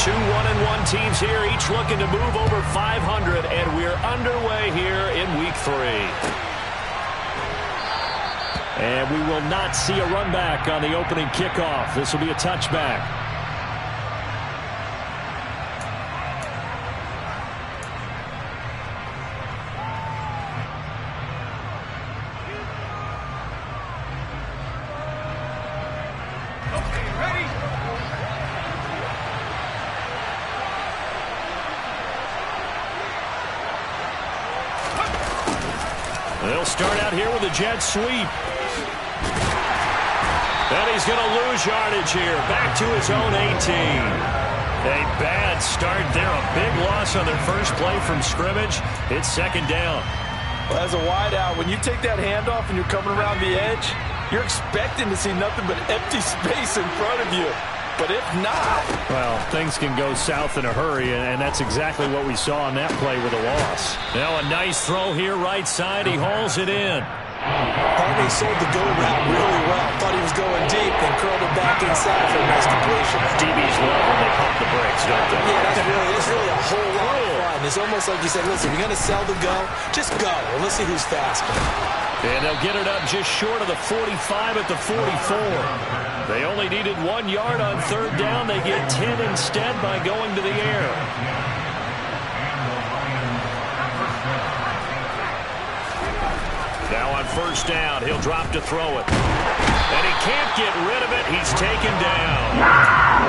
Two 1-1 teams here, each looking to move over 500, and we're underway here in Week 3. And we will not see a run back on the opening kickoff. This will be a touchback. They'll start out here with a jet sweep. And he's going to lose yardage here. Back to his own 18. A bad start there. A big loss on their first play from scrimmage. It's second down. Well, as a wideout, when you take that handoff and you're coming around the edge, you're expecting to see nothing but empty space in front of you. But if not... well, things can go south in a hurry, and that's exactly what we saw on that play with a loss. Now a nice throw here right side. He hauls it in. Harvey sold the go route really well. Thought he was going deep, then curled it back inside for a nice completion. DBs love when they pump the brakes, don't they? Yeah, that's really a whole lot of fun. It's almost like you said, listen, you're going to sell the go, just go. Well, let's see who's faster. And they'll get it up just short of the 45 at the 44. They only needed 1 yard on third down. They get 10 instead by going to the air. Now on first down, he'll drop to throw it. And he can't get rid of it. He's taken down.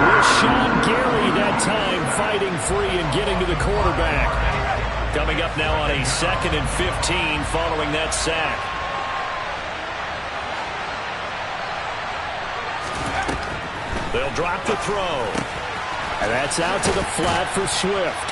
Rashawn Gary that time fighting free and getting to the quarterback. Coming up now on a 2nd and 15 following that sack. They'll drop the throw. And that's out to the flat for Swift.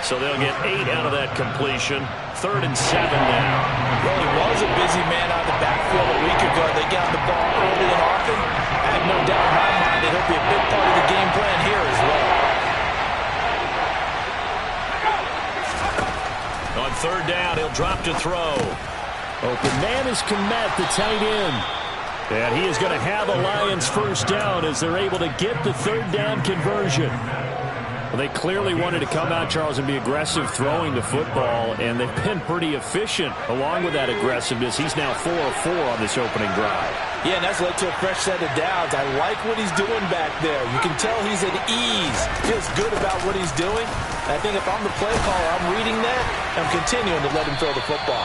So they'll get 8 out of that completion. 3rd and 7 now. Well, he was a busy man out of the backfield a week ago. They got the ball early and often. I have no doubt in my mind that he'll be a big part of the game plan here as well. On third down, he'll drop to throw. Open man is Kmet, the tight end. And he is going to have the Lions first down as they're able to get the third down conversion. Well, they clearly wanted to come out, Charles, and be aggressive throwing the football, and they've been pretty efficient along with that aggressiveness. He's now 4 of 4 on this opening drive. Yeah, and that's led to a fresh set of downs. I like what he's doing back there. You can tell he's at ease. Feels good about what he's doing. I think if I'm the play caller, I'm reading that. I'm continuing to let him throw the football.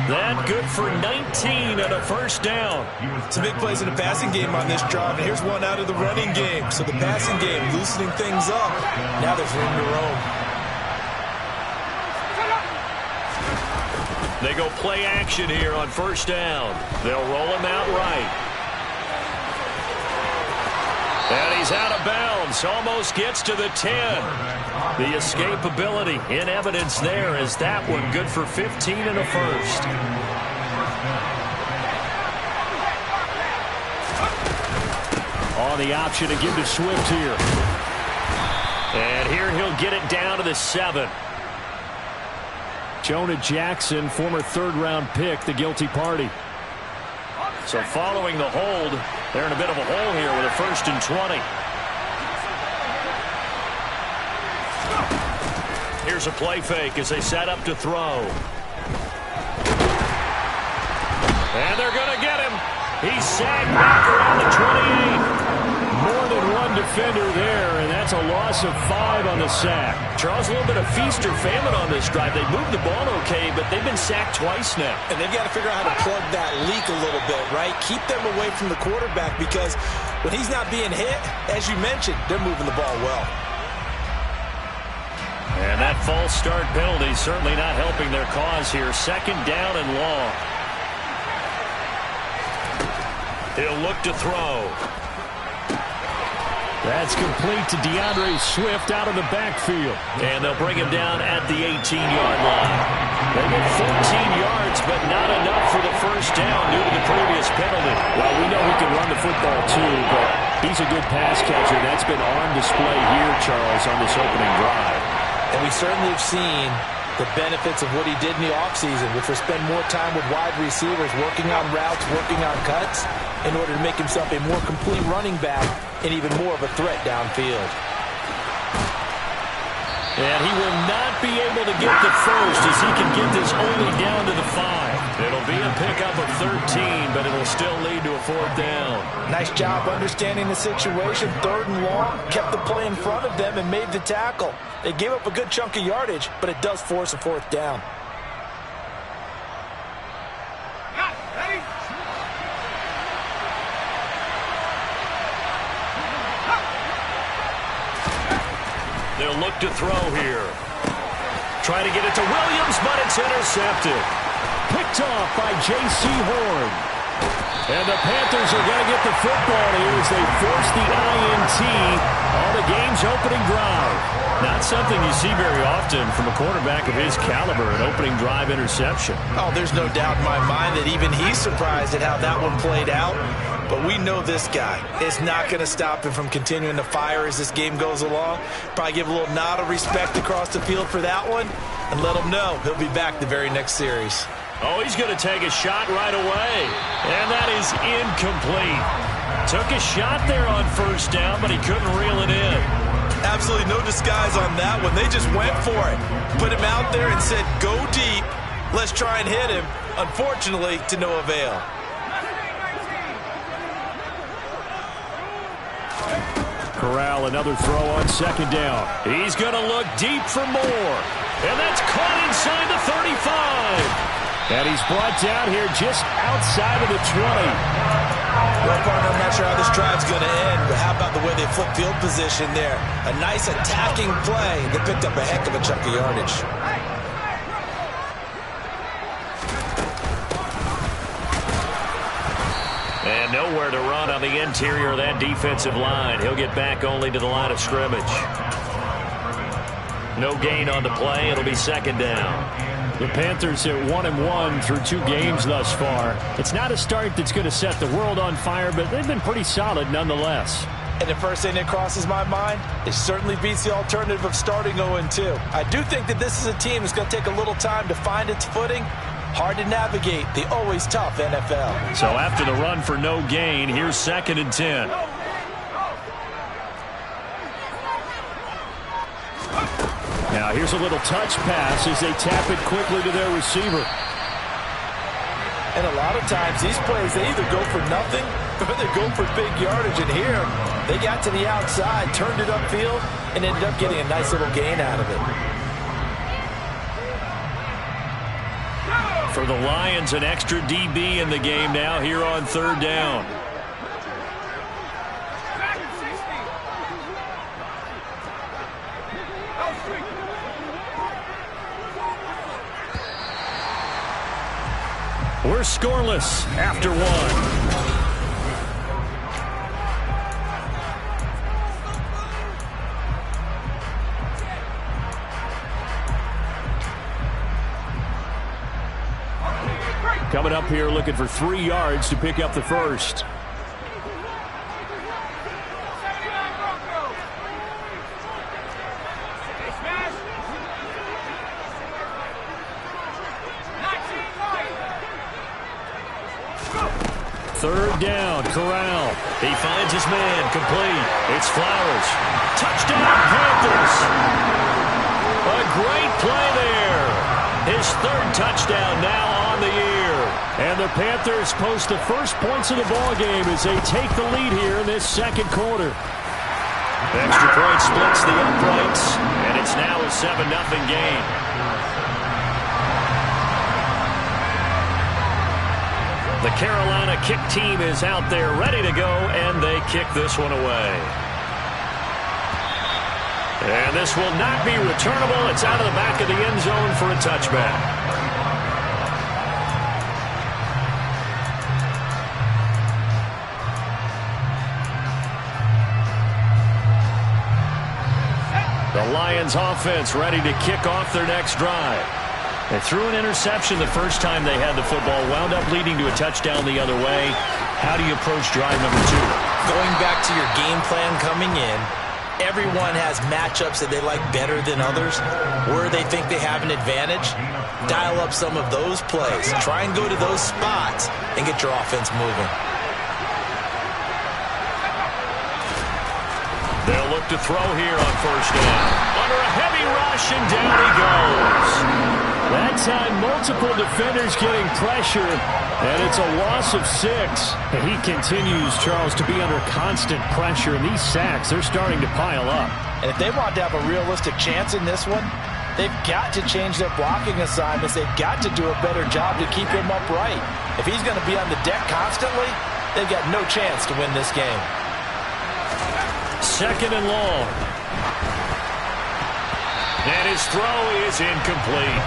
That good for 19 and a first down. Some big plays in the passing game on this drive, and here's one out of the running game. So the passing game loosening things up. Now there's room to roam. They go play action here on first down. They'll roll him out right. And he's out of bounds. Almost gets to the 10. The escapability in evidence there is that one good for 15 and a first. On the option to give to Swift here. And here he'll get it down to the 7. Jonah Jackson, former third-round pick, the guilty party. So following the hold, they're in a bit of a hole here with a 1st and 20. Here's a play fake as they set up to throw. And they're going to get him. He's sagged back around the 28. More than one defender there, and that's a loss of 5 on the sack. Charles, a little bit of feast or famine on this drive. They moved the ball okay, but they've been sacked twice now. And they've got to figure out how to plug that leak a little bit, right? Keep them away from the quarterback because when he's not being hit, as you mentioned, they're moving the ball well. And that false start penalty certainly not helping their cause here. 2nd down and long. He'll look to throw. That's complete to DeAndre Swift out of the backfield. And they'll bring him down at the 18-yard line. They get 14 yards, but not enough for the first down due to the previous penalty. Well, we know he can run the football too, but he's a good pass catcher. That's been on display here, Charles, on this opening drive. And we certainly have seen the benefits of what he did in the offseason, which was spend more time with wide receivers, working on routes, working on cuts, in order to make himself a more complete running back and even more of a threat downfield. And he will not be able to get the first as he can get this only down to the 5. It'll be a pickup of 13, but it'll still lead to a 4th down. Nice job understanding the situation. 3rd and long, kept the play in front of them and made the tackle. They gave up a good chunk of yardage, but it does force a 4th down. They'll look to throw here. Try to get it to Williams, but it's intercepted. Picked off by J.C. Horn. And the Panthers are going to get the football here as they force the INT on the game's opening drive. Not something you see very often from a quarterback of his caliber, an opening drive interception. Oh, there's no doubt in my mind that even he's surprised at how that one played out. But we know this guy is not going to stop him from continuing to fire as this game goes along. Probably give a little nod of respect across the field for that one and let him know he'll be back the very next series. Oh, he's going to take a shot right away. And that is incomplete. Took a shot there on 1st down, but he couldn't reel it in. Absolutely no disguise on that one. They just went for it. Put him out there and said, go deep. Let's try and hit him. Unfortunately, to no avail. Corral, another throw on 2nd down. He's going to look deep for more. And that's caught inside the 35. And he's brought down here just outside of the 20. Well, partner, I'm not sure how this drive's going to end, but how about the way they flip field position there? A nice attacking play. They picked up a heck of a chunk of yardage. And nowhere to run on the interior of that defensive line. He'll get back only to the line of scrimmage. No gain on the play. It'll be 2nd down. The Panthers at 1-1 through 2 games thus far. It's not a start that's going to set the world on fire, but they've been pretty solid nonetheless. And the first thing that crosses my mind, it certainly beats the alternative of starting 0-2. I do think that this is a team that's going to take a little time to find its footing. Hard to navigate the always tough NFL. So after the run for no gain, here's 2nd and 10. Now here's a little touch pass as they tap it quickly to their receiver. And a lot of times these plays, they either go for nothing or they go for big yardage. And here, they got to the outside, turned it upfield, and ended up getting a nice little gain out of it. For the Lions, an extra DB in the game now here on 3rd down. We're scoreless after 1. Coming up here looking for 3 yards to pick up the first. Third down, Corral. He finds his man, complete. It's Flowers. Touchdown, Panthers. A great play there. His 3rd touchdown now on the year. And the Panthers post the first points of the ballgame as they take the lead here in this 2nd quarter. Extra point splits the uprights, and it's now a 7-0 game. The Carolina kick team is out there ready to go, and they kick this one away. And this will not be returnable. It's out of the back of the end zone for a touchback. The Lions offense ready to kick off their next drive. They threw an interception the first time they had the football, wound up leading to a touchdown the other way. How do you approach drive number 2? Going back to your game plan coming in, Everyone has matchups that they like better than others, where they think they have an advantage. Dial up some of those plays. Try and go to those spots and get your offense moving. They'll look to throw here on first down. Under a heavy rush, and down he goes. That time, multiple defenders getting pressure, and it's a loss of 6. And he continues, Charles, to be under constant pressure, and these sacks, they're starting to pile up. And if they want to have a realistic chance in this one, they've got to change their blocking assignments. They've got to do a better job to keep him upright. If he's going to be on the deck constantly, they've got no chance to win this game. Second and long. And his throw is incomplete.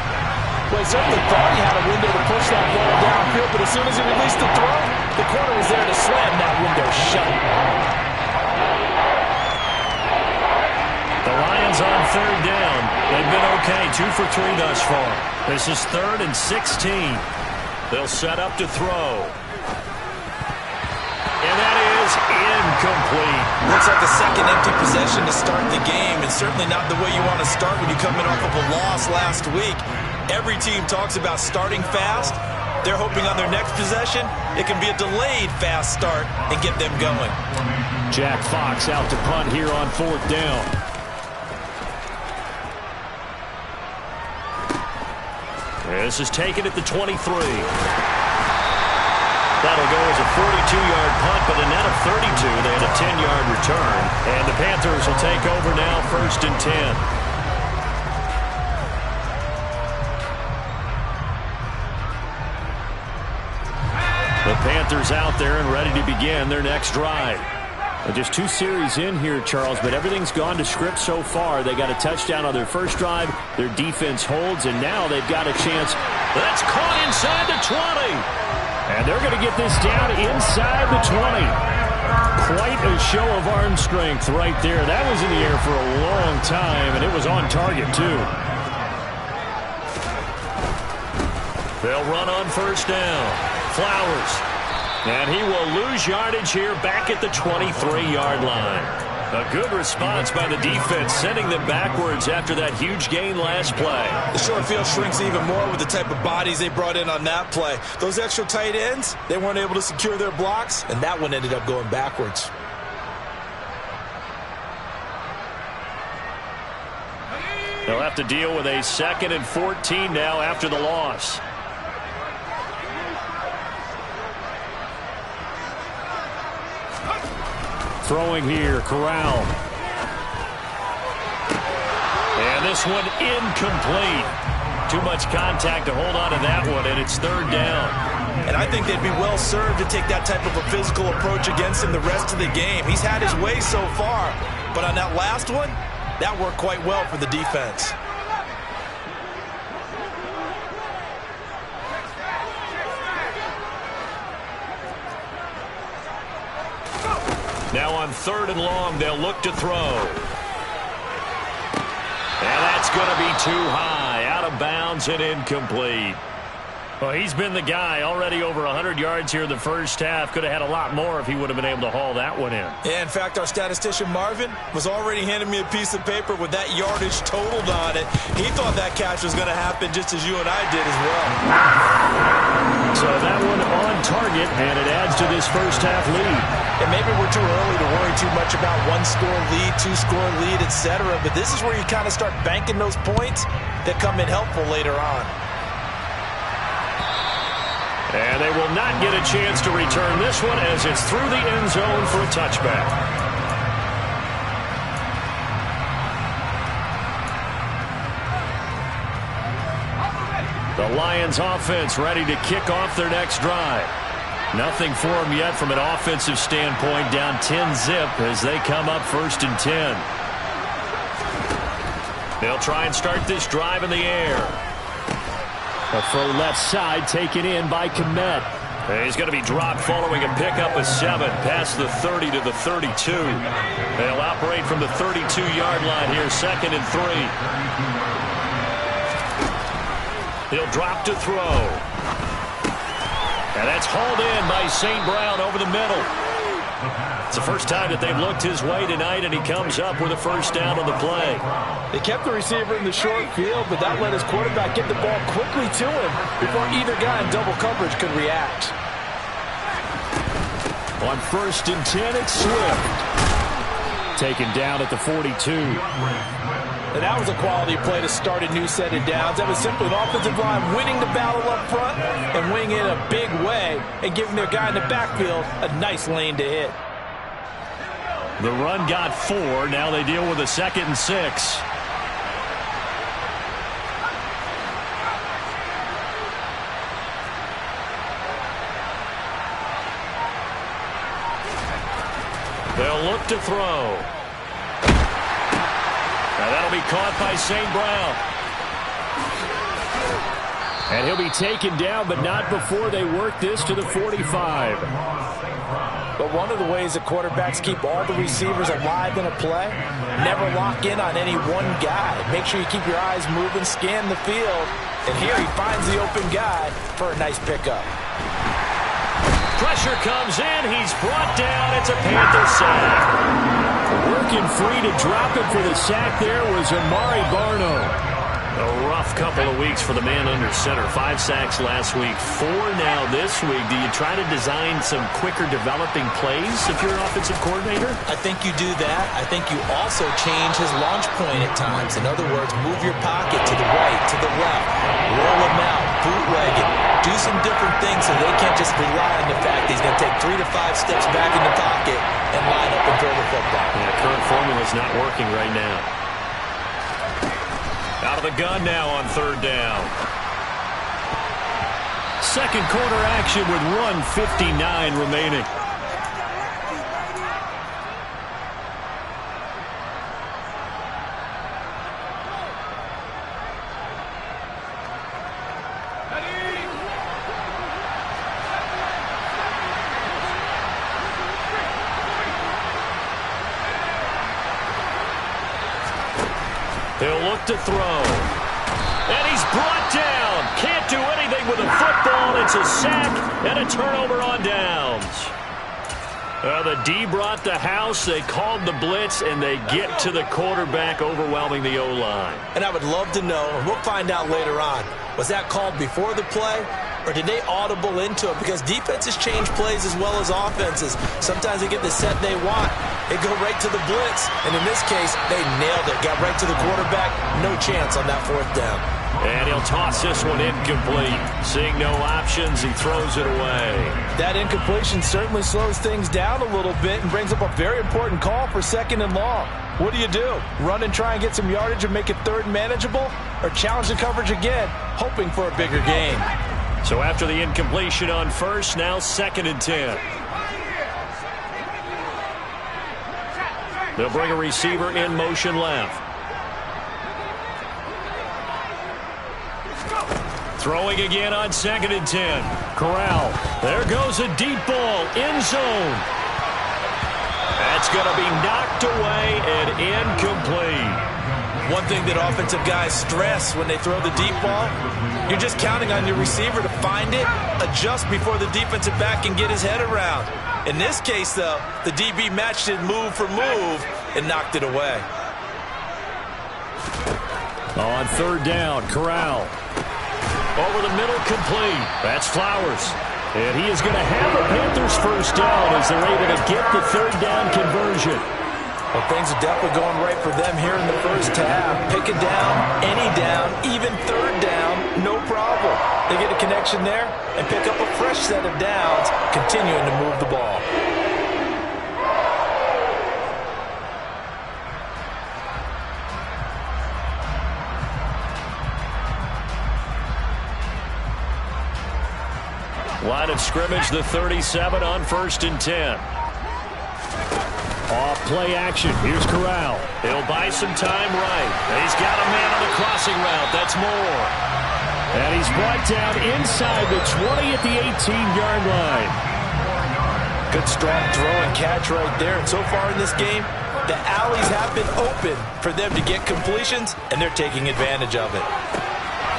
Well, he certainly thought he had a window to push that ball downfield, but as soon as he released the throw, the corner was there to slam that window shut. The Lions on third down. They've been okay, 2 for 3 thus far. This is 3rd and 16. They'll set up to throw. And that is incomplete. Looks like the second empty possession to start the game, and certainly not the way you want to start when you come in off of a loss last week. Every team talks about starting fast. They're hoping on their next possession, it can be a delayed fast start and get them going. Jack Fox out to punt here on 4th down. This is taken at the 23. That'll go as a 42-yard punt, but a net of 32. They had a 10-yard return. And the Panthers will take over now, 1st and 10. The Panthers out there and ready to begin their next drive. Just 2 series in here, Charles, but everything's gone to script so far. They got a touchdown on their first drive. Their defense holds, and now they've got a chance. That's caught inside the 20. And they're going to get this down inside the 20. Quite a show of arm strength right there. That was in the air for a long time, and it was on target, too. They'll run on first down. Flowers. And he will lose yardage here back at the 23-yard line. A good response by the defense, sending them backwards after that huge gain last play. The short field shrinks even more with the type of bodies they brought in on that play. Those extra tight ends, they weren't able to secure their blocks, and that one ended up going backwards. They'll have to deal with a 2nd and 14 now after the loss. Throwing here, Corral. And this one incomplete. Too much contact to hold on to that one, and it's 3rd down. And I think they'd be well served to take that type of a physical approach against him the rest of the game. He's had his way so far, but on that last one, that worked quite well for the defense. Now on 3rd and long, they'll look to throw. And that's going to be too high. Out of bounds and incomplete. Well, he's been the guy already over 100 yards here in the first half. Could have had a lot more if he would have been able to haul that one in. Yeah, in fact, our statistician Marvin was already handing me a piece of paper with that yardage totaled on it. He thought that catch was going to happen just as you and I did as well. So that one on target, and it adds to this first half lead. And maybe we're too early to worry too much about 1-score lead, 2-score lead, etc. But this is where you kind of start banking those points that come in helpful later on. And they will not get a chance to return this one as it's through the end zone for a touchback. The Lions offense ready to kick off their next drive. Nothing for them yet from an offensive standpoint, down 10-zip as they come up 1st and 10. They'll try and start this drive in the air. A throw left side taken in by Kmet. He's going to be dropped following a pickup of 7 past the 30 to the 32. They'll operate from the 32-yard line here, 2nd and 3. He'll drop to throw. And that's hauled in by St. Brown over the middle. It's the first time that they've looked his way tonight, and he comes up with a first down on the play. They kept the receiver in the short field, but that let his quarterback get the ball quickly to him before either guy in double coverage could react. On 1st and 10, it's Swift. Taken down at the 42. And that was a quality play to start a new set of downs. That was simply an offensive line winning the battle up front and winning it in a big way and giving their guy in the backfield a nice lane to hit. The run got 4. Now they deal with a 2nd and 6. They'll look to throw. Now that'll be caught by St. Brown. And he'll be taken down, but not before they work this to the 45. But one of the ways that quarterbacks keep all the receivers alive in a play, never lock in on any one guy. Make sure you keep your eyes moving, scan the field. And here he finds the open guy for a nice pickup. Pressure comes in. He's brought down. It's a Panther sack. Working free to drop it for the sack there was Amari Barno. A rough couple of weeks for the man under center. 5 sacks last week, 4 now this week. Do you try to design some quicker developing plays if you're an offensive coordinator? I think you do that. I think you also change his launch point at times. In other words, move your pocket to the right, to the left, roll him out, bootleg it, do some different things so they can't just rely on the fact that he's going to take 3 to 5 steps back in the pocket and line up and throw the football. Yeah, current formula's not working right now. Out of the gun now on 3rd down. Second quarter action with 1:59 remaining. He'll look to throw. And he's brought down. Can't do anything with a football. It's a sack and a turnover on downs. The D brought the house. They called the blitz, and they get to the quarterback, overwhelming the O-line. And I would love to know, and we'll find out later on, was that called before the play? Or did they audible into it? Because defenses change plays as well as offenses. Sometimes they get the set they want. They go right to the blitz. And in this case, they nailed it. Got right to the quarterback. No chance on that 4th down. And he'll toss this one incomplete. Seeing no options, he throws it away. That incompletion certainly slows things down a little bit and brings up a very important call for 2nd and long. What do? Run and try and get some yardage and make it 3rd manageable? Or challenge the coverage again, hoping for a bigger gain? So after the incompletion on 1st, now 2nd and 10. They'll bring a receiver in motion left. Throwing again on 2nd and 10. Corral. There goes a deep ball. End zone. That's going to be knocked away and incomplete. One thing that offensive guys stress when they throw the deep ball, you're just counting on your receiver to find it, adjust before the defensive back can get his head around. In this case, though, the DB matched it move for move and knocked it away. On 3rd down, Corral. Over the middle, complete. That's Flowers. And he is going to have the Panthers' first down as they're able to get the 3rd down conversion. Well, things are definitely going right for them here in the first half. Pick a down, any down, even 3rd down, no problem. They get a connection there and pick up a fresh set of downs, continuing to move the ball. Line of scrimmage, the 37 on 1st and 10. Off play action. Here's Corral. He'll buy some time right. He's got a man on the crossing route. That's Moore. And he's brought down inside the 20 at the 18-yard line. Good strong throw and catch right there. And so far in this game, the alleys have been open for them to get completions, and they're taking advantage of it.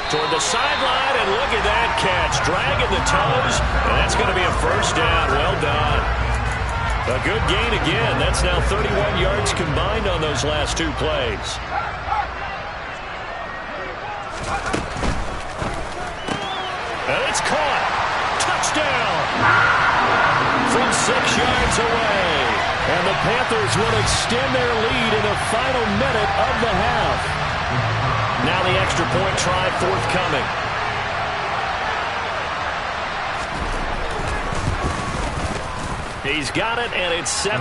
Toward the sideline, and look at that catch. Dragging the toes, and that's going to be a first down. Well done. A good gain again. That's now 31 yards combined on those last two plays. And it's caught. Touchdown. From 6 yards away. And the Panthers will extend their lead in the final minute of the half. Now the extra point try forthcoming. He's got it, and it's 17-0.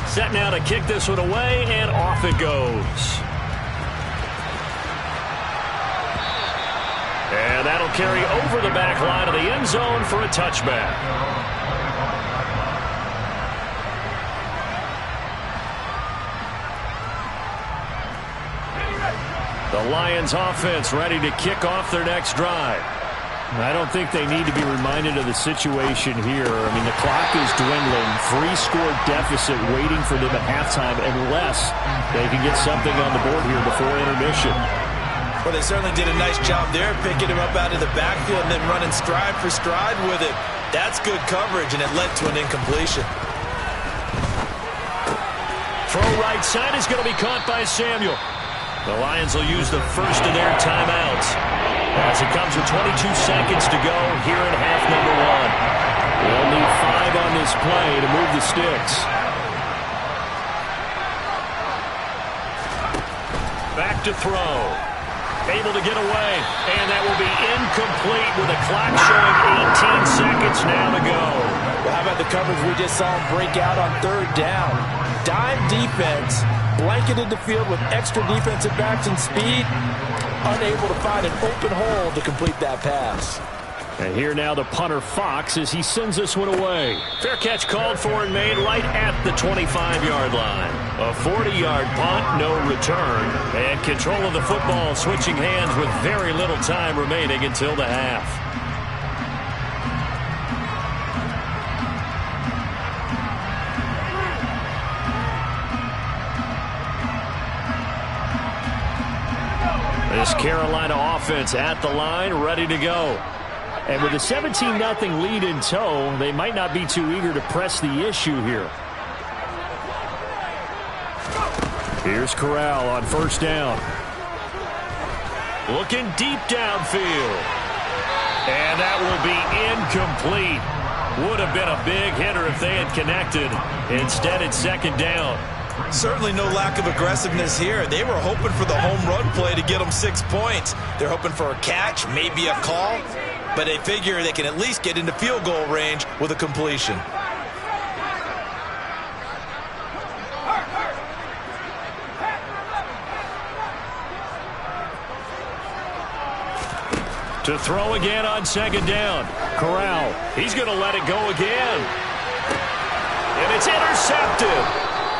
Set now to kick this one away, and off it goes. And that'll carry over the back line of the end zone for a touchback. The Lions offense ready to kick off their next drive. I don't think they need to be reminded of the situation here. I mean, the clock is dwindling. 3-score deficit waiting for them at halftime unless they can get something on the board here before intermission. Well, they certainly did a nice job there, picking him up out of the backfield and then running stride for stride with it. That's good coverage, and it led to an incompletion. Throw right side is going to be caught by Samuel. The Lions will use the first of their timeouts as it comes with 22 seconds to go here in half number one. They'll need 5 on this play to move the sticks. Back to throw. Able to get away, and that will be incomplete with a clock showing 18 seconds now to go. Well, how about the coverage we just saw him break out on third down? Dime defense, blanketed the field with extra defensive backs and speed, unable to find an open hole to complete that pass. And here now the punter Fox as he sends this one away. Fair catch called for and made right at the 25-yard line. A 40-yard punt, no return. And control of the football switching hands with very little time remaining until the half. This Carolina offense at the line, ready to go. And with a 17-0 lead in tow, they might not be too eager to press the issue here. Here's Corral on first down. Looking deep downfield. And that will be incomplete. Would have been a big hitter if they had connected. Instead, it's second down. Certainly no lack of aggressiveness here. They were hoping for the home run play to get them 6 points. They're hoping for a catch, maybe a call. But they figure they can at least get into field goal range with a completion. To throw again on second down. Corral, he's going to let it go again. And it's intercepted.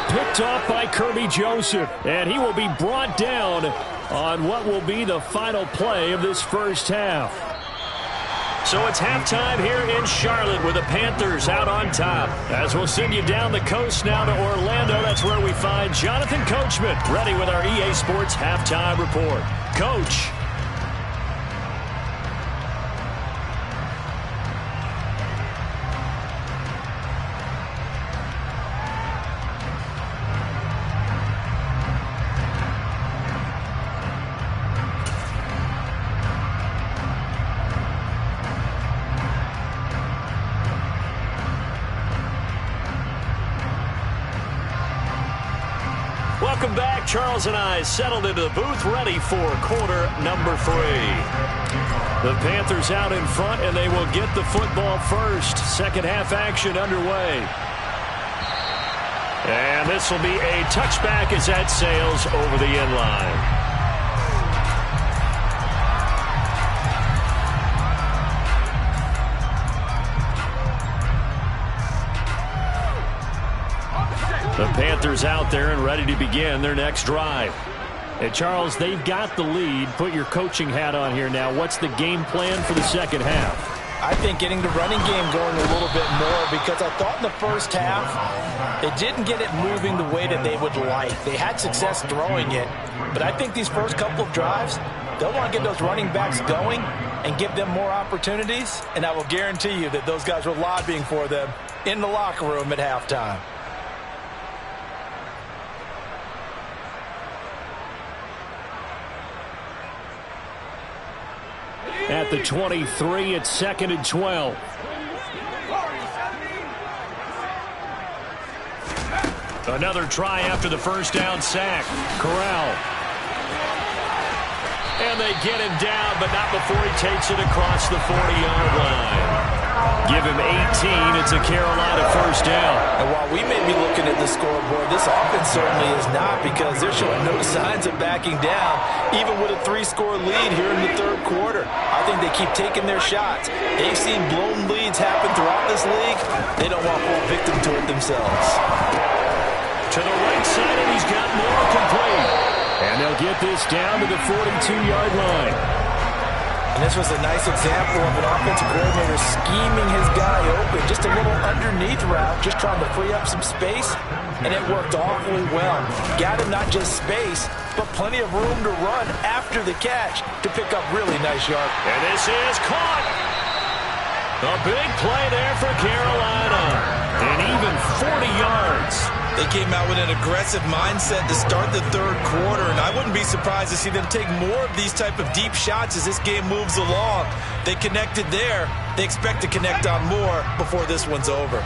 Picked off by Kirby Joseph. And he will be brought down on what will be the final play of this first half. So it's halftime here in Charlotte with the Panthers out on top. As we'll send you down the coast now to Orlando, that's where we find Jonathan Coachman ready with our EA Sports Halftime Report. Coach. Welcome back. Charles and I settled into the booth ready for quarter number 3. The Panthers out in front, and they will get the football first. Second half action underway. And this will be a touchback as that sails over the end line. The Panthers out there and ready to begin their next drive. And Charles, they've got the lead. Put your coaching hat on here now. What's the game plan for the second half? I think getting the running game going a little bit more, because I thought in the first half they didn't get it moving the way that they would like. They had success throwing it, but I think these first couple of drives, they'll want to get those running backs going and give them more opportunities, and I will guarantee you that those guys were lobbying for them in the locker room at halftime. At the 23, it's 2nd and 12. Another try after the first down sack. Corral. And they get him down, but not before he takes it across the 40-yard line. Give him 18. It's a Carolina first down. And while we may be looking at the scoreboard, this offense certainly is not, because they're showing no signs of backing down, even with a 3-score lead here in the third quarter. I think they keep taking their shots. They've seen blown leads happen throughout this league. They don't want to fall victim to it themselves. To the right side, and he's got more complete. And they'll get this down to the 42-yard line. And this was a nice example of an offensive coordinator scheming his guy open. Just a little underneath route, just trying to free up some space, and it worked awfully well. Got him not just space, but plenty of room to run after the catch to pick up really nice yards. And this is caught. A big play there for Carolina. And even 40 yards. They came out with an aggressive mindset to start the third quarter, and I wouldn't be surprised to see them take more of these type of deep shots as this game moves along. They connected there. They expect to connect on more before this one's over.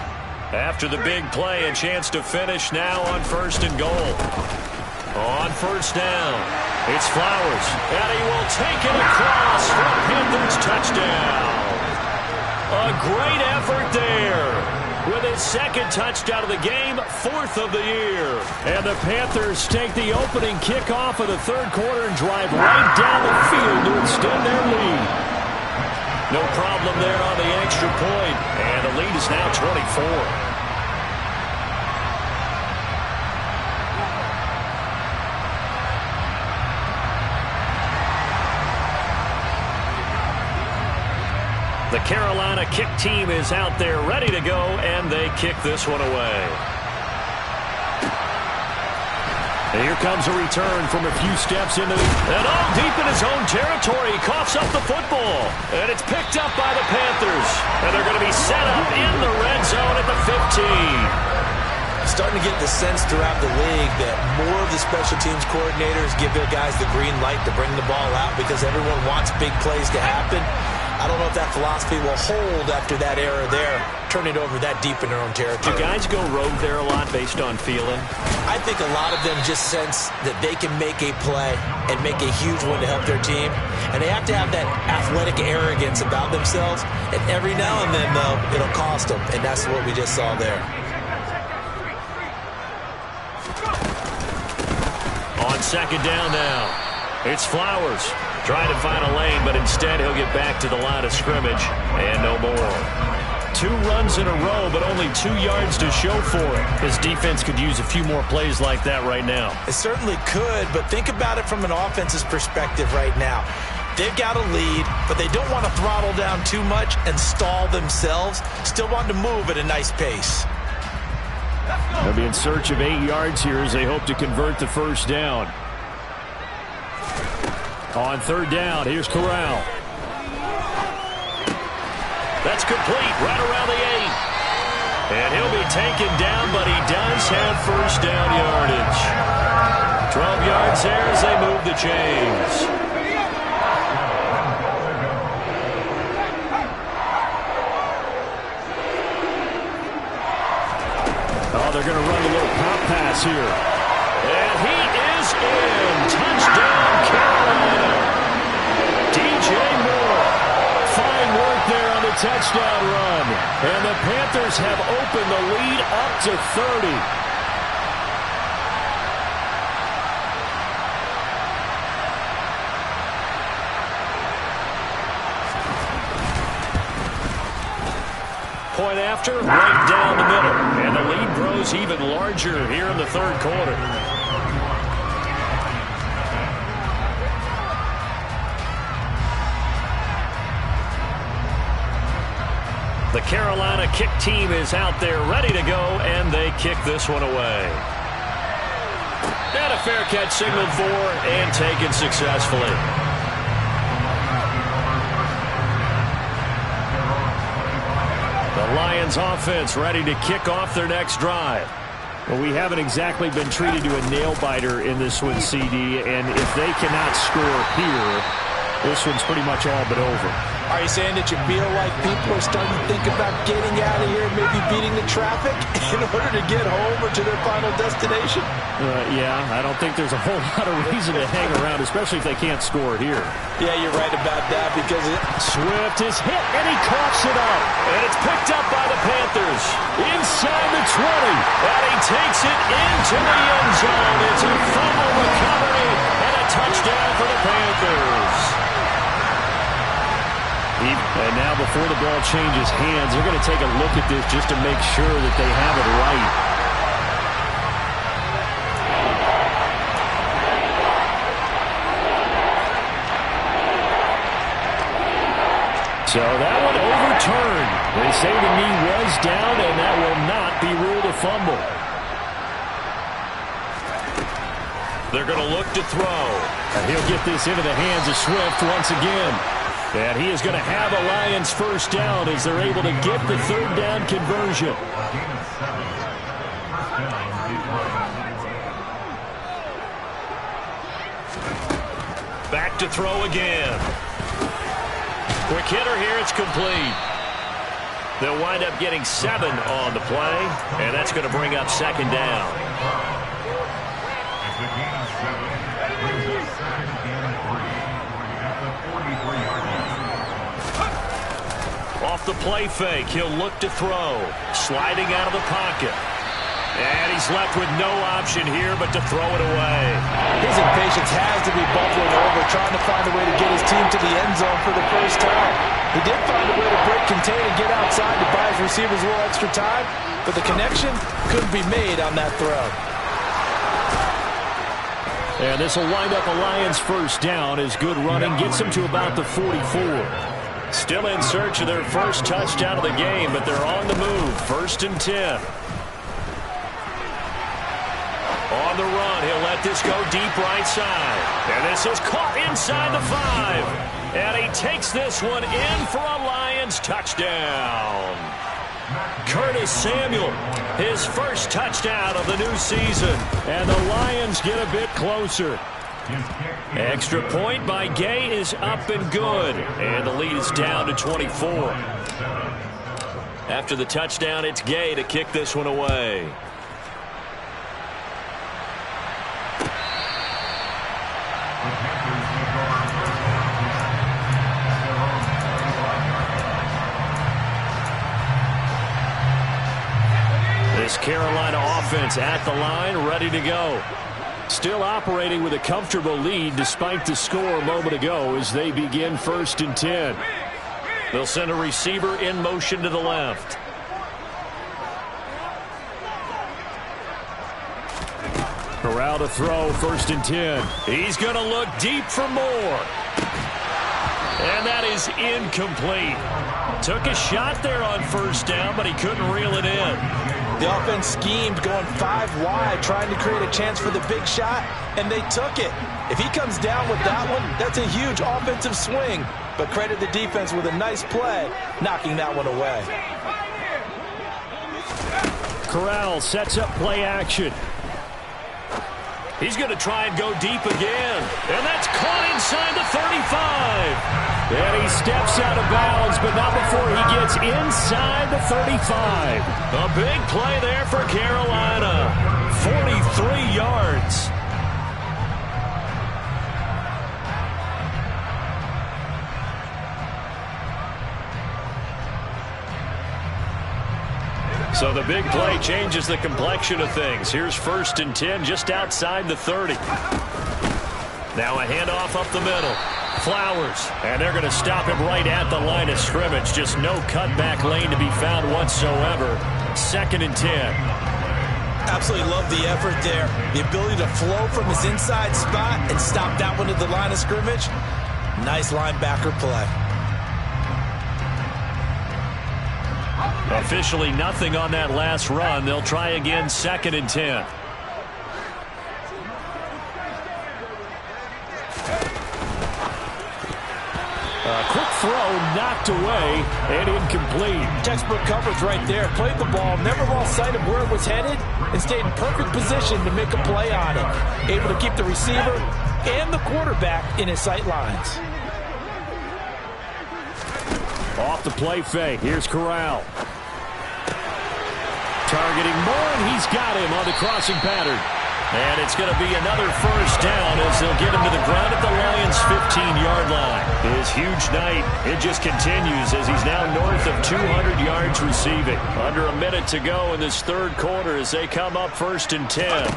After the big play, a chance to finish now on 1st and goal. On 1st down, it's Flowers, and he will take it across for a Panthers touchdown. A great effort there. With his 2nd touchdown of the game, 4th of the year. And the Panthers take the opening kickoff of the third quarter and drive right down the field to extend their lead. No problem there on the extra point. And the lead is now 24. The Carolina kick team is out there ready to go, and they kick this one away. And here comes a return from a few steps into and all deep in his own territory. He coughs up the football, and it's picked up by the Panthers. And they're going to be set up in the red zone at the 15. Starting to get the sense throughout the league that more of the special teams coordinators give their guys the green light to bring the ball out because everyone wants big plays to happen. I don't know if that philosophy will hold after that era there, turn it over that deep in their own territory. Do guys go rogue there a lot based on feeling? I think a lot of them just sense that they can make a play and make a huge one to help their team. And they have to have that athletic arrogance about themselves. And every now and then, though, it'll cost them. And that's what we just saw there. On 2nd down now, it's Flowers. Trying to find a lane, but instead he'll get back to the line of scrimmage. And no more. 2 runs in a row, but only 2 yards to show for it. His defense could use a few more plays like that right now. It certainly could, but think about it from an offense's perspective right now. They've got a lead, but they don't want to throttle down too much and stall themselves. Still want to move at a nice pace. They'll be in search of 8 yards here as they hope to convert the first down. On 3rd down, here's Corral. That's complete right around the 8. And he'll be taken down, but he does have first down yardage. 12 yards there as they move the chains. Oh, they're going to run a little pop pass here. And he is in. Touchdown, Carolina. DJ Moore. Fine work there on the touchdown run. And the Panthers have opened the lead up to 30. Point after, right down the middle. And the lead grows even larger here in the third quarter. The Carolina kick team is out there ready to go, and they kick this one away. And a fair catch signaled for and taken successfully. The Lions offense ready to kick off their next drive. Well, we haven't exactly been treated to a nail-biter in this one, CD, and if they cannot score here, this one's pretty much all but over. Are you saying that you feel like people are starting to think about getting out of here, maybe beating the traffic in order to get home or to their final destination? Yeah, I don't think there's a whole lot of reason to hang around, especially if they can't score here. Yeah, you're right about that because Swift is hit, and he coughs it up. And it's picked up by the Panthers. Inside the 20, and he takes it into the end zone. It's a fumble recovery and a touchdown for the Panthers. And now before the ball changes hands, they're going to take a look at this just to make sure that they have it right. So that one overturned. They say the knee was down, and that will not be ruled a fumble. They're going to look to throw. And he'll get this into the hands of Swift once again. And he is going to have a Lions first down as they're able to get the third down conversion. Back to throw again. Quick hitter here, it's complete. They'll wind up getting 7 on the play, and that's going to bring up second down. Off the play fake, he'll look to throw. Sliding out of the pocket. And he's left with no option here but to throw it away. His impatience has to be bubbling over, trying to find a way to get his team to the end zone for the first time. He did find a way to break contain and get outside to buy his receivers a little extra time, but the connection couldn't be made on that throw. And this will wind up a Lions first down as good running gets them to about the 44. Still in search of their first touchdown of the game, but they're on the move. 1st and 10. On the run, he'll let this go deep right side. And this is caught inside the 5. And he takes this one in for a Lions touchdown. Curtis Samuel, his first touchdown of the new season. And the Lions get a bit closer. Extra point by Gay is up and good. And the lead is down to 24. After the touchdown, it's Gay to kick this one away. This Carolina offense at the line, ready to go. Still operating with a comfortable lead despite the score a moment ago as they begin 1st and 10. They'll send a receiver in motion to the left. Corral to throw, 1st and 10. He's going to look deep for more. And that is incomplete. Took a shot there on 1st down, but he couldn't reel it in. The offense schemed going 5 wide, trying to create a chance for the big shot, and they took it. If he comes down with that one, that's a huge offensive swing. But credit the defense with a nice play, knocking that one away. Corral sets up play action. He's going to try and go deep again. And that's caught inside the 35. And he steps out of bounds, but not before he gets inside the 35. A big play there for Carolina. 43 yards. So the big play changes the complexion of things. Here's 1st and 10 just outside the 30. Now a handoff up the middle. Flowers, and they're going to stop him right at the line of scrimmage. Just no cutback lane to be found whatsoever. 2nd and 10. Absolutely love the effort there. The ability to flow from his inside spot and stop that one at the line of scrimmage. Nice linebacker play. Officially nothing on that last run. They'll try again, 2nd and 10. Quick throw, knocked away, and incomplete. Textbook coverage right there. Played the ball, never lost sight of where it was headed, and stayed in perfect position to make a play on it. Able to keep the receiver and the quarterback in his sight lines. Off the play fake. Here's Corral. Targeting Moore, and he's got him on the crossing pattern. And it's going to be another first down as they'll get him to the ground at the Lions' 15-yard line. His huge night, it just continues as he's now north of 200 yards receiving. Under a minute to go in this third quarter as they come up 1st and 10.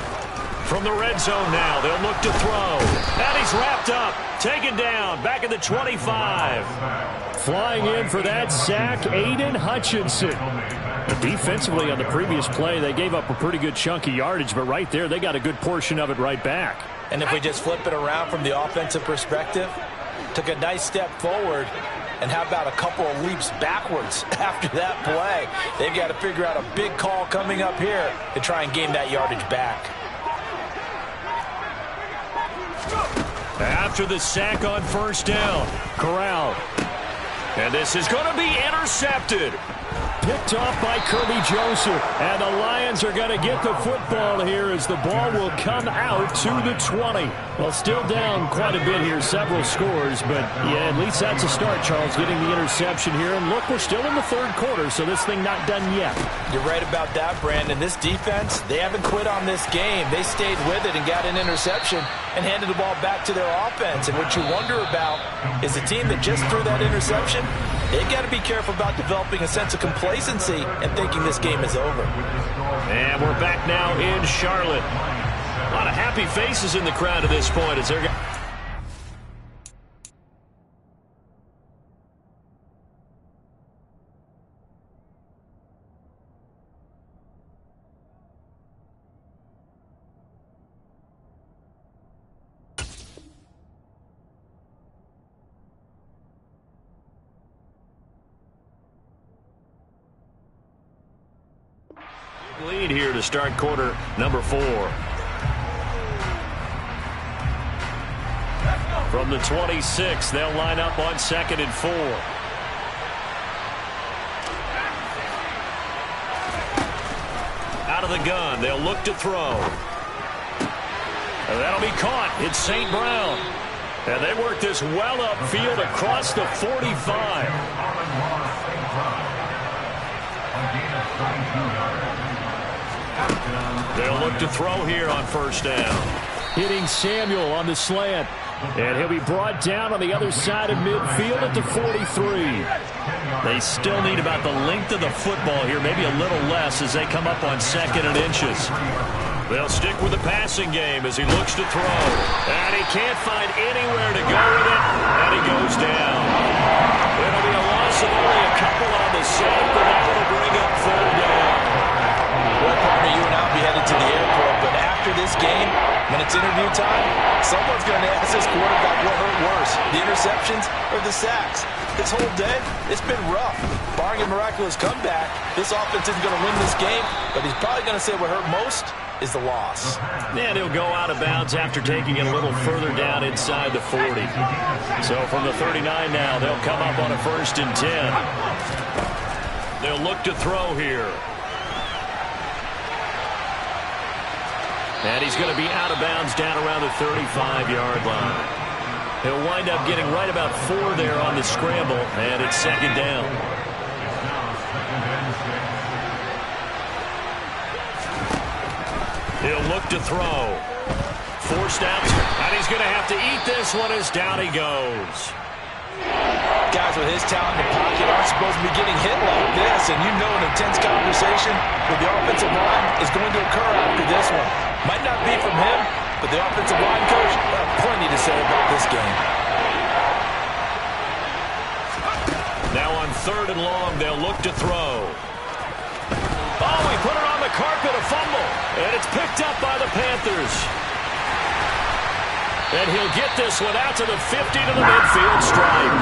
From the red zone now, they'll look to throw. And he's wrapped up, taken down, back at the 25. Flying in for that sack, Aiden Hutchinson. Defensively on the previous play, they gave up a pretty good chunk of yardage, but right there, they got a good portion of it right back. And if we just flip it around from the offensive perspective, took a nice step forward, and how about a couple of leaps backwards after that play? They've got to figure out a big call coming up here to try and gain that yardage back. After the sack on 1st down, Corral. And this is going to be intercepted. Picked off by Kirby Joseph. And the Lions are going to get the football here as the ball will come out to the 20. Well, still down quite a bit here, several scores. But, yeah, at least that's a start, Charles, getting the interception here. And, look, we're still in the third quarter, so this thing not done yet. You're right about that, Brandon. This defense, they haven't quit on this game. They stayed with it and got an interception and handed the ball back to their offense. And what you wonder about is a team that just threw that interception, they've got to be careful about developing a sense of complacency and thinking this game is over. And we're back now in Charlotte. A lot of happy faces in the crowd at this point as they're... lead here to start quarter number 4. From the 26, they'll line up on 2nd and 4. Out of the gun, they'll look to throw. And that'll be caught. It's St. Brown. And they work this well upfield across the 45. They'll look to throw here on 1st down. Hitting Samuel on the slant. And he'll be brought down on the other side of midfield at the 43. They still need about the length of the football here, maybe a little less as they come up on 2nd and inches. They'll stick with the passing game as he looks to throw. And he can't find anywhere to go with it. And he goes down. It'll be a loss of only a couple on the sack, but that will bring up 3rd down. Well, partner, you and I will be headed to the airport, but after this game, when it's interview time, someone's going to ask this quarterback what hurt worse, the interceptions or the sacks. This whole day, it's been rough. Barring a miraculous comeback, this offense isn't going to win this game, but he's probably going to say what hurt most is the loss. And he'll go out of bounds after taking it a little further down inside the 40. So from the 39 now, they'll come up on a 1st and 10. They'll look to throw here. And he's going to be out of bounds down around the 35-yard line. He'll wind up getting right about 4 there on the scramble, and it's 2nd down. He'll look to throw. Forced out, and he's going to have to eat this one as down he goes. Guys with his talent in the pocket aren't supposed to be getting hit like this, and you know an intense conversation with the offensive line is going to occur after this one. Might not be from him, but the offensive line coach will have plenty to say about this game. Now on 3rd and long, they'll look to throw. Oh, he put it on the carpet, a fumble, and it's picked up by the Panthers. And he'll get this one out to the 50 to the midfield stripe.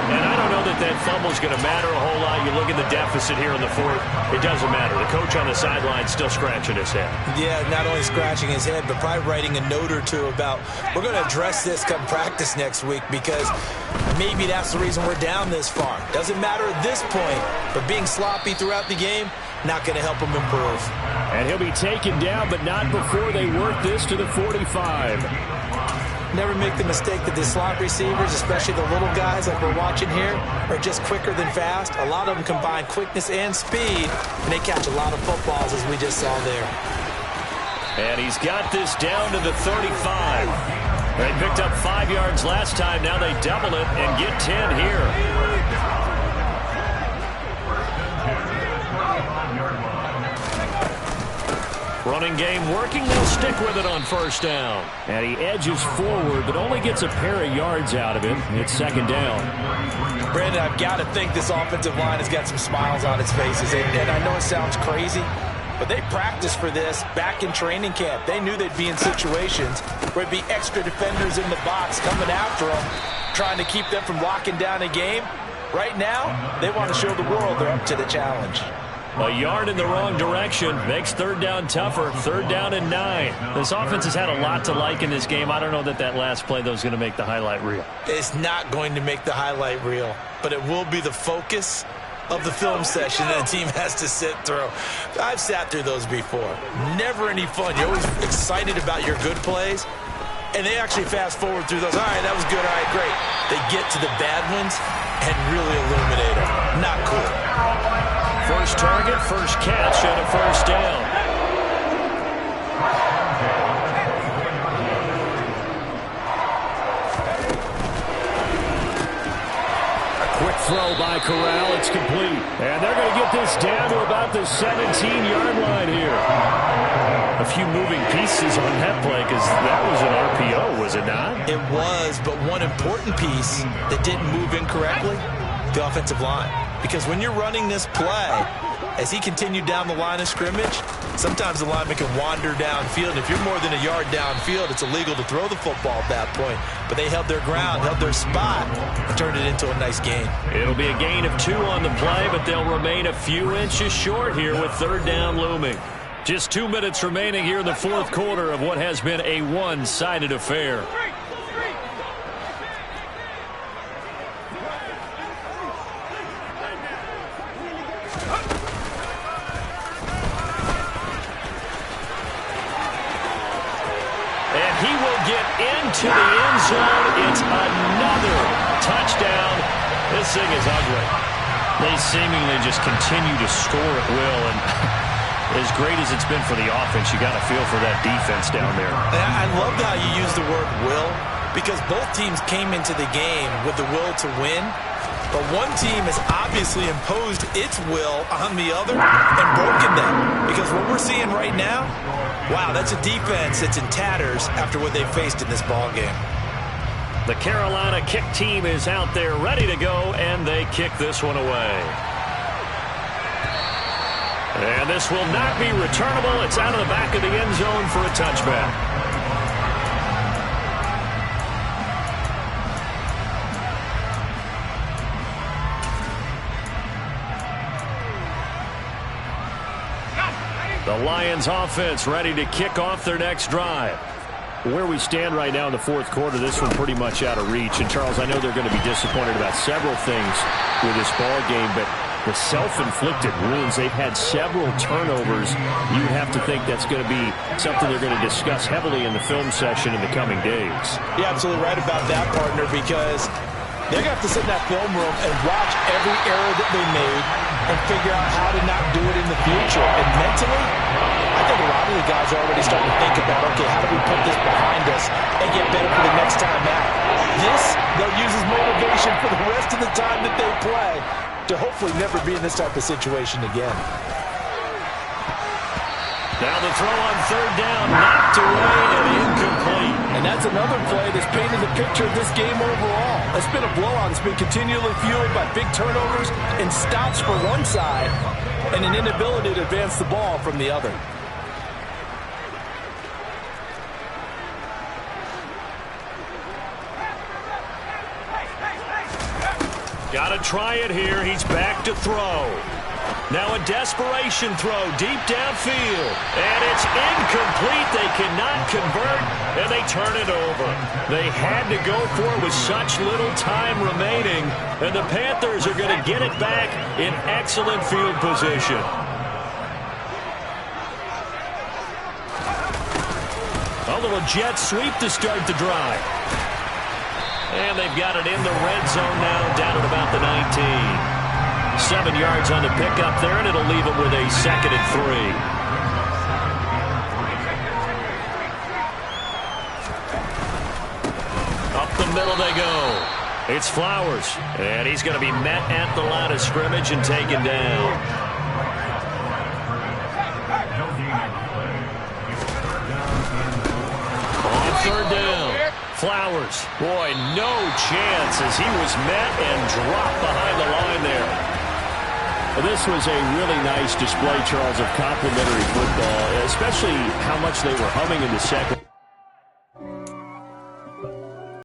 And I don't know that that fumble is going to matter a whole lot. You look at the deficit here in the fourth. It doesn't matter. The coach on the sideline still scratching his head. Yeah, not only scratching his head, but probably writing a note or two about, we're going to address this come practice next week, because maybe that's the reason we're down this far. Doesn't matter at this point, but being sloppy throughout the game, not going to help him improve. And he'll be taken down, but not before they work this to the 45. Never make the mistake that the slot receivers, especially the little guys like we're watching here, are just quicker than fast. A lot of them combine quickness and speed, and they catch a lot of footballs, as we just saw there. And he's got this down to the 35. They picked up 5 yards last time. Now they double it and get 10 here. Running game working. They'll stick with it on first down. And he edges forward, but only gets a pair of yards out of it. It's second down. Brandon, I've got to think this offensive line has got some smiles on its faces. And I know it sounds crazy, but they practiced for this back in training camp. They knew they'd be in situations where it'd be extra defenders in the box coming after them, trying to keep them from locking down a game. Right now, they want to show the world they're up to the challenge. A yard in the wrong direction makes third down tougher. Third down and 9. This offense has had a lot to like in this game. I don't know that that last play, though, is going to make the highlight reel. It's not going to make the highlight reel, but it will be the focus of the film session that a team has to sit through. I've sat through those before. Never any fun. You're always excited about your good plays, and they actually fast forward through those. All right, that was good. All right, great. They get to the bad ones and really illuminate them. Not cool. First target, first catch, and a first down. A quick throw by Corral. It's complete. And they're going to get this down to about the 17-yard line here. A few moving pieces on that play, because that was an RPO, was it not? It was, but one important piece that didn't move incorrectly, the offensive line. Because when you're running this play, as he continued down the line of scrimmage, sometimes the lineman can wander downfield. And if you're more than a yard downfield, it's illegal to throw the football at that point. But they held their ground, held their spot, and turned it into a nice gain. It'll be a gain of 2 on the play, but they'll remain a few inches short here with third down looming. Just 2 minutes remaining here in the fourth quarter of what has been a one-sided affair. To the end zone. It's another touchdown. This thing is ugly. They seemingly just continue to score at will, and as great as it's been for the offense, you got to feel for that defense down there. I love how you use the word will, because both teams came into the game with the will to win, but one team has obviously imposed its will on the other and broken them. Because what we're seeing right now, wow, that's a defense that's in tatters after what they faced in this ball game. The Carolina kick team is out there ready to go, and they kick this one away. And this will not be returnable. It's out of the back of the end zone for a touchback. The Lions offense ready to kick off their next drive. Where we stand right now in the fourth quarter, this one pretty much out of reach. And, Charles, I know they're going to be disappointed about several things with this ball game, but the self-inflicted wounds, they've had several turnovers. You would have to think that's going to be something they're going to discuss heavily in the film session in the coming days. You're absolutely right about that, partner, because they're going to have to sit in that film room and watch every error that they made and figure out how to not do it in the future. And mentally, I think a lot of the guys are already starting to think about, okay, how do we put this behind us and get better for the next time out? This, they'll use as motivation for the rest of the time that they play to hopefully never be in this type of situation again. Now the throw on third down, knocked away and incomplete. And that's another play that's painted the picture of this game overall. It's been a blowout. It's been continually fueled by big turnovers and stops for one side and an inability to advance the ball from the other. Got to try it here. He's back to throw. Now a desperation throw deep downfield. And it's incomplete. They cannot convert, and they turn it over. They had to go for it with such little time remaining, and the Panthers are going to get it back in excellent field position. A little jet sweep to start the drive. And they've got it in the red zone now, down at about the 19. 7 yards on the pickup there, and it'll leave them with a 2nd and 3. Up the middle they go. It's Flowers, and he's going to be met at the line of scrimmage and taken down. On 3rd down, Flowers. Boy, no chance as he was met and dropped behind the line there. Well, this was a really nice display, Charles, of complimentary football, especially how much they were humming in the second.